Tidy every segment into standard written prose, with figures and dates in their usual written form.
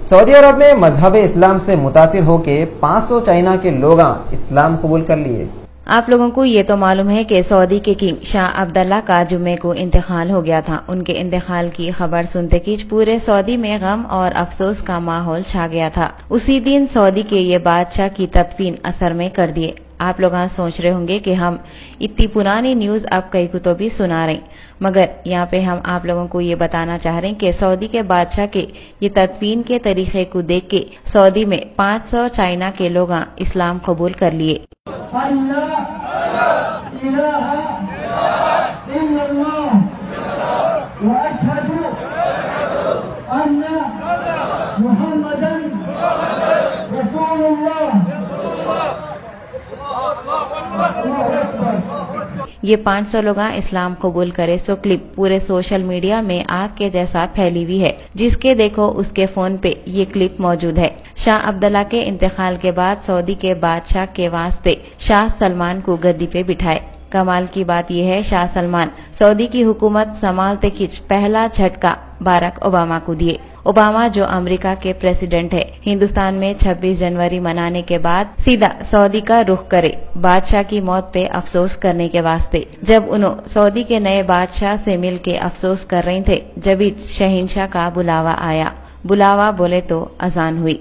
سعودی عرب میں مذہب اسلام سے متاثر ہو کے 500 چائنا کے لوگ اسلام قبول کر لیے۔ آپ لوگوں کو یہ تو معلوم ہے کہ سعودی کے کنگ شاہ عبداللہ کا جمعے کو انتقال ہو گیا تھا۔ ان کے انتقال کی خبر سنتے ہی پورے سعودی میں غم اور افسوس کا ماحول چھا گیا تھا۔ اسی دن سعودی کے یہ بادشاہ کی تدفین اثر میں کر دیے۔ آپ لوگ سوچ رہے ہوں گے کہ ہم اتنی پرانی نیوز اب کئی کو تو بھی سنا رہے ہیں، مگر یہاں پہ ہم آپ لوگوں کو یہ بتانا چاہ رہے ہیں کہ سعودی کے بادشاہ کے یہ تدفین کے طریقے کو دیکھ کے سعودی میں 500 چائنا کے لوگ اسلام قبول کر لیے۔ یہ 500 لوگ اسلام قبول کرے سو کلپ پورے سوشل میڈیا میں آگ کے جیسا پھیلی ہوئی ہے، جس کے دیکھو اس کے فون پہ یہ کلپ موجود ہے۔ شاہ عبداللہ کے انتقال کے بعد سعودی کے بادشاہ کے واسطے شاہ سلمان کو گدی پہ بٹھائے۔ کمال کی بات یہ ہے شاہ سلمان سعودی کی حکومت سنبھالتے کھچ پہلا جھٹکا باراک اوباما کو دیے۔ اوباما جو امریکہ کے پریزیڈنٹ ہے، ہندوستان میں 26 جنوری منانے کے بعد سیدھا سعودی کا رخ کرے بادشاہ کی موت پہ افسوس کرنے کے واسطے۔ جب انہوں سعودی کے نئے بادشاہ سے مل کے افسوس کر رہے تھے، جبھی شہنشاہ کا بلاوا آیا۔ بلاوا بولے تو اذان ہوئی۔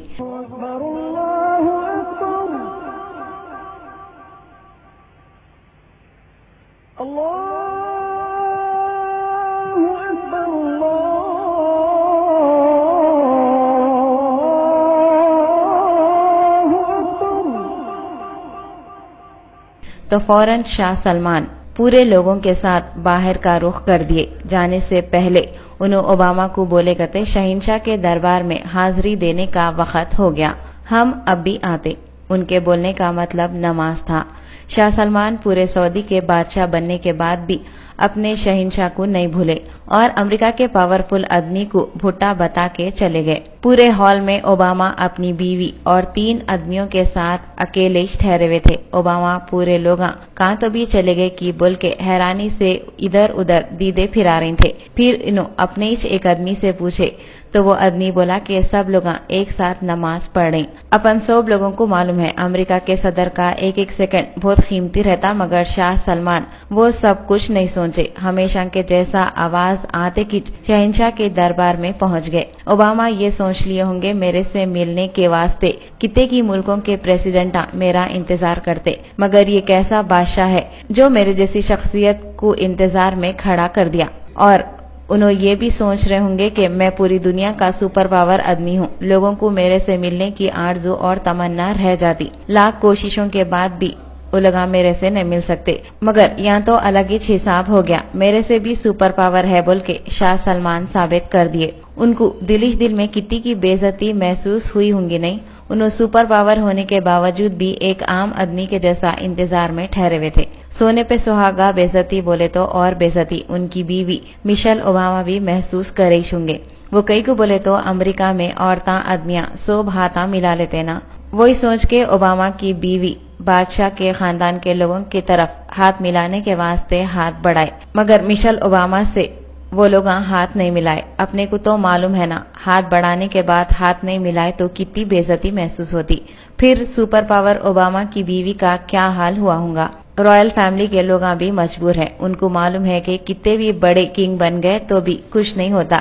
تو فوراً شاہ سلمان پورے لوگوں کے ساتھ باہر کا رخ کر دیے۔ جانے سے پہلے انہوں اوباما کو بولے کرتے شہنشاہ کے دربار میں حاضری دینے کا وقت ہو گیا، ہم اب بھی آتے۔ ان کے بولنے کا مطلب نماز تھا۔ شاہ سلمان پورے سعودی کے بادشاہ بننے کے بعد بھی اپنے شہنشاہ کو نہیں بھولے اور امریکہ کے پاورفل آدمی کو بھٹا بتا کے چلے گئے۔ پورے ہال میں اوباما اپنی بیوی اور 3 آدمیوں کے ساتھ اکیلے ٹھہرے ہوئے تھے۔ اوباما پورے لوگ کہاں تو بھی چلے گئے کہ بول کے حیرانی سے ادھر ادھر دیدے پھرا رہے تھے۔ پھر انہوں اپنے ہی ایک آدمی سے پوچھے تو وہ آدمی بولا کہ سب لوگ ایک ساتھ نماز پڑھ رہے۔ اپن سب لوگوں کو معلوم ہے امریکہ کے صدر کا ایک ایک سیکنڈ بہت قیمتی رہتا، مگر شاہ سلمان وہ سب کچھ نہیں سوچے، ہمیشہ کے جیسا آواز آتے کی شہنشاہ کے دربار میں پہنچ گئے۔ اوباما یہ سوچ لیے ہوں گے میرے سے ملنے کے واسطے کتنے کی ملکوں کے پریزیڈنٹ میرا انتظار کرتے، مگر یہ کیسا بادشاہ ہے جو میرے جیسی شخصیت کو انتظار میں کھڑا کر دیا۔ اور انہوں یہ بھی سوچ رہے ہوں گے کہ میں پوری دنیا کا سپر پاور آدمی ہوں، لوگوں کو میرے سے ملنے کی آرزو اور تمنا رہ جاتی، لاکھ کوششوں کے بعد بھی وہ لوگ میرے سے نہیں مل سکتے، مگر یہاں تو الگ ہی حساب ہو گیا، میرے سے بھی سپر پاور ہے بول کے شاہ سلمان ثابت کر دیے۔ ان کو دل میں کتنی کی بے عزتی محسوس ہوئی ہوں گی نہیں؟ انہوں سپر پاور ہونے کے باوجود بھی ایک عام آدمی کے جیسا انتظار میں ٹھہرے ہوئے تھے۔ سونے پہ سہاگا بے عزتی بولے تو اور بے عزتی ان کی بیوی مشیل اوباما بھی محسوس کر رہی ہوں گے۔ وہ کئی کو بولے تو امریکہ میں عورتاں آدمیاں سب ہاتھاں ملا لیتے نا، وہی سوچ کے اوباما کی بیوی بادشاہ کے خاندان کے لوگوں کی طرف ہاتھ ملانے کے واسطے ہاتھ بڑھائے، مگر مشیل اوباما سے وہ لوگ ہاتھ نہیں ملائے۔ اپنے کو تو معلوم ہے نا، ہاتھ بڑھانے کے بعد ہاتھ نہیں ملائے تو کتنی بے عزتی محسوس ہوتی۔ پھر سپر پاور اوباما کی بیوی کا کیا حال ہوا ہوگا؟ رائل فیملی کے لوگ بھی مجبور ہیں، ان کو معلوم ہے کہ کتنے بھی بڑے کنگ بن گئے تو بھی کچھ نہیں ہوتا،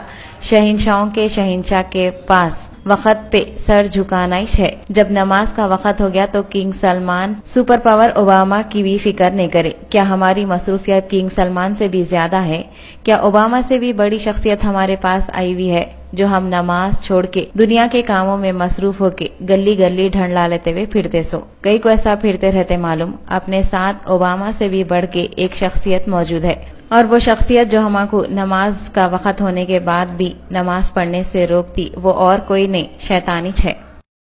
شہنشاہوں کے شہنشاہ کے پاس وقت پہ سر جھکانا ہی ہے۔ جب نماز کا وقت ہو گیا تو king Salman super power Obama کی بھی فکر نہیں کرے۔ کیا ہماری مصروفیت کنگ سلمان سے بھی زیادہ ہے؟ کیا اوباما سے بھی بڑی شخصیت ہمارے پاس آئی ہوئی ہے جو ہم نماز چھوڑ کے دنیا کے کاموں میں مصروف ہو کے گلی گلی ڈھنڈلا لیتے ہوئے پھرتے سو؟ کئی کو ایسا پھرتے رہتے معلوم، اپنے ساتھ اوباما سے بھی بڑھ کے ایک شخصیت موجود ہے، اور وہ شخصیت جو ہما کو نماز کا وقت ہونے کے بعد بھی نماز پڑھنے سے روکتی وہ اور کوئی نہیں، شیطانچ ہے۔